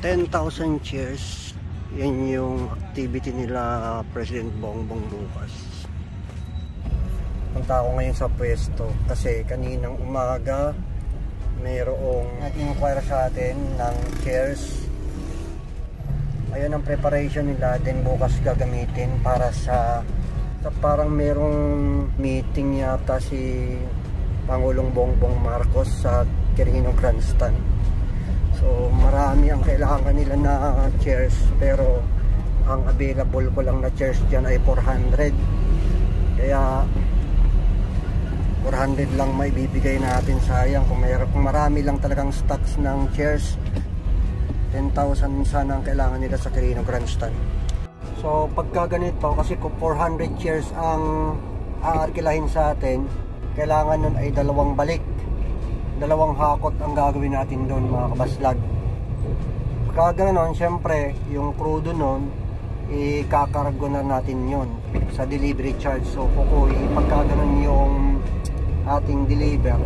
10,000 chairs. Yan yung activity nila President Bongbong bukas. Punta ako ngayon sa pwesto kasi kaninang umaga mayroong nag-inquire sa atin ng chairs. Ayun ang preparation nila, then bukas gagamitin para sa parang merong meeting yata si Pangulong Bongbong Marcos sa Quirino Grandstand. So marami ang kailangan nila na chairs, pero ang available ko lang na chairs dyan ay 400. Kaya 400 lang may bibigay natin, sayang kung marami lang talagang stocks ng chairs. 10,000 sana ang kailangan nila sa Quirino Grandstand. So pagka ganito, kasi kung 400 chairs ang aarkilahin sa atin, kailangan nun ay dalawang balik, dalawang hakot ang gagawin natin doon, mga kabaslag. Pagka ganon, syempre yung crudo nun ikakargo na natin yon sa delivery charge. So kukuha pagka ganon yung ating deliver,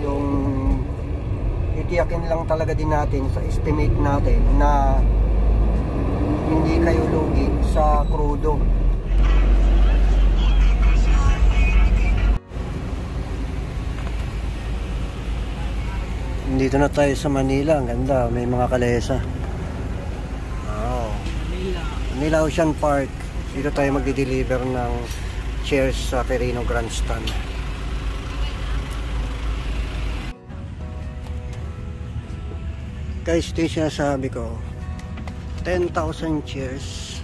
yung itiyakin lang talaga din natin sa estimate natin na hindi kayo lugi sa crudo. Dito na tayo sa Manila, ang ganda, may mga kalesa. Wow. Manila Ocean Park. Dito tayo magdi-deliver ng chairs sa Quirino Grandstand. Guys, ito yung sinasabi ko, 10,000 chairs.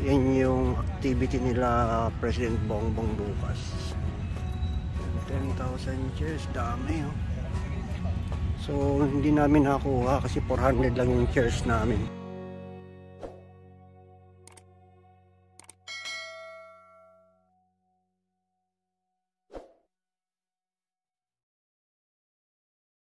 Yan yung activity nila President Bongbong bukas. 10,000 chairs, dami oh. So hindi namin nakuha kasi 400 lang yung chairs namin.